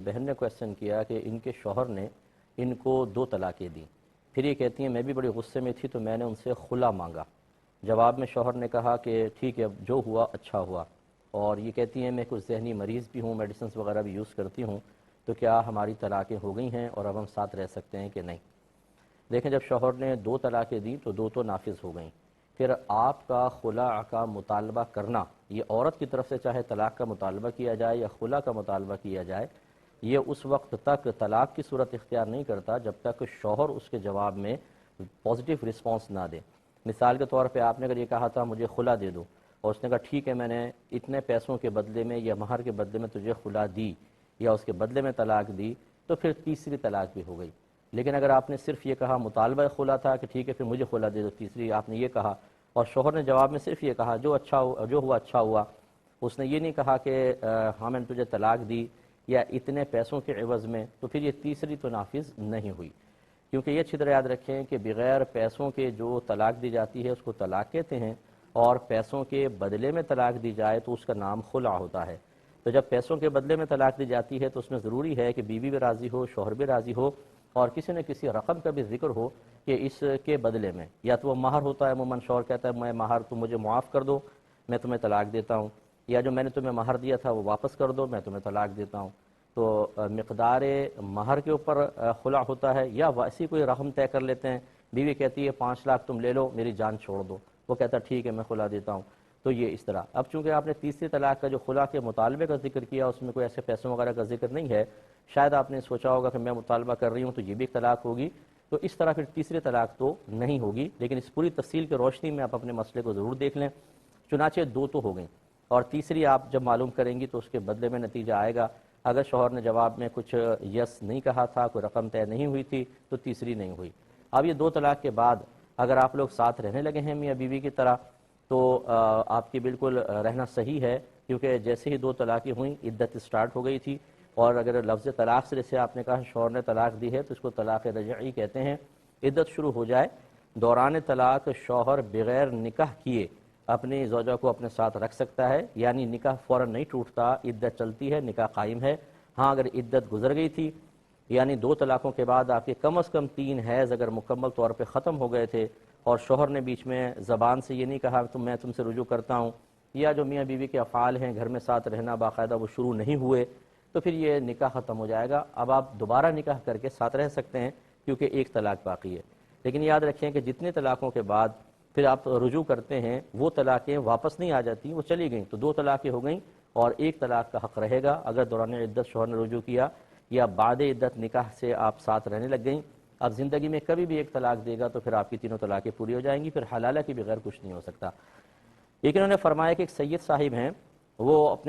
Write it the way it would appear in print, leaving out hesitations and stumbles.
بہن نے کویسچن کیا کہ ان کے شوہر نے ان کو 2 طلاقیں دیں، پھر یہ کہتی ہیں میں بھی بڑے غصے میں تھی تو میں نے ان سے خلا مانگا۔ جواب میں شوہر نے کہا کہ ٹھیک ہے جو ہوا اچھا ہوا، اور یہ کہتی ہیں میں کچھ ذہنی مریض بھی ہوں، میڈیسنز وغیرہ بھی یوز کرتی ہوں، تو کیا ہماری طلاقیں ہو گئی ہیں اور اب ہم ساتھ رہ سکتے ہیں کہ نہیں؟ دیکھیں، جب شوہر نے 2 طلاقیں دیں تو 2 تو نافذ ہو گئیں، پھر آپ کا خلا کا مطالبہ کرنا، یہ عورت کی طرف سے چاہے طلاق کا مطالبہ کیا جائے یا خلا کا مطالبہ کیا جائے، یہ اس وقت تک طلاق کی صورت اختیار نہیں کرتا جب تک شوہر اس کے جواب میں پازیٹیو رسپانس نہ دے۔ مثال کے طور پہ آپ نے اگر یہ کہا تھا مجھے خلا دے دو، اور اس نے کہا ٹھیک ہے میں نے اتنے پیسوں کے بدلے میں یا مہر کے بدلے میں تجھے خلا دی یا اس کے بدلے میں طلاق دی، تو پھر تیسری طلاق بھی ہو گئی۔ لیکن اگر آپ نے صرف یہ کہا، مطالبہ خلا تھا کہ ٹھیک ہے پھر مجھے خلا دے دو، تیسری آپ نے یہ کہا، اور شوہر نے جواب میں صرف یہ کہا جو ہوا اچھا ہوا، اس نے یہ نہیں کہا کہ ہاں میں نے تجھے طلاق دی یا اتنے پیسوں کے عوض میں، تو پھر یہ تیسری تو نافذ نہیں ہوئی۔ کیونکہ یہ اچھی طرح یاد رکھیں کہ بغیر پیسوں کے جو طلاق دی جاتی ہے اس کو طلاق کہتے ہیں، اور پیسوں کے بدلے میں طلاق دی جائے تو اس کا نام خلع ہوتا ہے۔ تو جب پیسوں کے بدلے میں طلاق دی جاتی ہے تو اس میں ضروری ہے کہ بیوی بھی راضی ہو، شوہر بھی راضی ہو، اور کسی نہ کسی رقم کا بھی ذکر ہو کہ اس کے بدلے میں، یا تو وہ مہر ہوتا ہے، عموماً شوہر کہتا ہے میں مہر تم مجھے معاف کر دو میں تمہیں طلاق دیتا ہوں، یا جو میں نے تمہیں مہر دیا تھا وہ واپس کر دو میں تمہیں طلاق دیتا ہوں۔ تو مقدار مہر کے اوپر خلع ہوتا ہے، یا ویسی کوئی رقم طے کر لیتے ہیں، بیوی کہتی ہے 5 لاکھ تم لے لو میری جان چھوڑ دو، وہ کہتا ہے ٹھیک ہے میں خلع دیتا ہوں، تو یہ اس طرح۔ اب چونکہ آپ نے تیسری طلاق کا جو خلع کے مطالبے کا ذکر کیا اس میں کوئی ایسے پیسوں وغیرہ کا ذکر نہیں ہے، شاید آپ نے سوچا ہوگا کہ میں مطالبہ کر رہی ہوں تو یہ بھی طلاق ہوگی، تو اس طرح پھر تیسری طلاق تو نہیں ہوگی، لیکن اس پوری تفصیل کی روشنی میں آپ اپنے مسئلے کو ضرور دیکھ لیں۔ چنانچہ 2 تو ہو گئیں، اور تیسری آپ جب معلوم کریں گی تو اس کے بدلے میں نتیجہ آئے گا۔ اگر شوہر نے جواب میں کچھ یس نہیں کہا تھا، کوئی رقم طے نہیں ہوئی تھی، تو تیسری نہیں ہوئی۔ اب یہ 2 طلاق کے بعد اگر آپ لوگ ساتھ رہنے لگے ہیں میاں بیوی کی طرح، تو آپ کی بالکل رہنا صحیح ہے، کیونکہ جیسے ہی 2 طلاقیں ہوئیں عدت اسٹارٹ ہو گئی تھی، اور اگر لفظ طلاق سے جیسے آپ نے کہا شوہر نے طلاق دی ہے تو اس کو طلاق رجعی کہتے ہیں۔ عدت شروع ہو جائے، دوران طلاق شوہر بغیر نکاح کیے اپنی زوجہ کو اپنے ساتھ رکھ سکتا ہے، یعنی نکاح فوراً نہیں ٹوٹتا، عدت چلتی ہے، نکاح قائم ہے۔ ہاں اگر عدت گزر گئی تھی، یعنی 2 طلاقوں کے بعد آپ کے کم از کم 3 حیض اگر مکمل طور پہ ختم ہو گئے تھے، اور شوہر نے بیچ میں زبان سے یہ نہیں کہا تو میں تم سے رجوع کرتا ہوں، یا جو میاں بیوی کے افعال ہیں گھر میں ساتھ رہنا باقاعدہ وہ شروع نہیں ہوئے، تو پھر یہ نکاح ختم ہو جائے گا۔ اب آپ دوبارہ نکاح کر کے ساتھ رہ سکتے ہیں کیونکہ 1 طلاق باقی ہے۔ لیکن یاد رکھیں کہ جتنے طلاقوں کے بعد پھر آپ رجوع کرتے ہیں وہ طلاقیں واپس نہیں آ جاتی، وہ چلی گئیں، تو 2 طلاقیں ہو گئیں اور 1 طلاق کا حق رہے گا اگر دوران عدت شوہر نے رجوع کیا، یا بعد عدت نکاح سے آپ ساتھ رہنے لگ گئیں۔ اب زندگی میں کبھی بھی 1 طلاق دے گا تو پھر آپ کی 3 طلاقیں پوری ہو جائیں گی، پھر حلالہ کے بغیر کچھ نہیں ہو سکتا۔ لیکن انہوں نے فرمایا کہ ایک سید صاحب ہیں، وہ اپنے